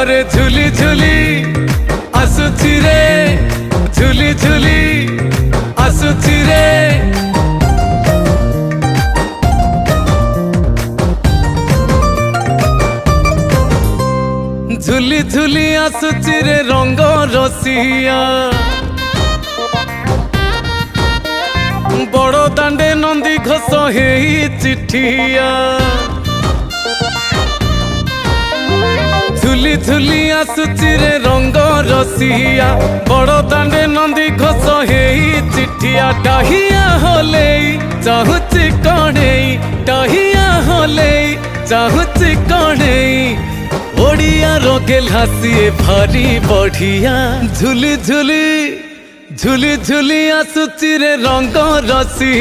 अरे झुली झुली आसुची रे झुली झुली आसुची रे झुली झुली आसुची रे रंग रसिया बड़ दांडे नंदी घोष हेई चिठिया झुली झुली आसुची रे रंग रसिया बड़ दांडे नंदी घोष हेई चिठिया डाहिया होले चाहुची कणेई डाहिया होले चाहुची कणेई ओडिया रोगेल हासिए भारी बढ़िया झुली झुली झुली झुली आसुची रे रंग रसी।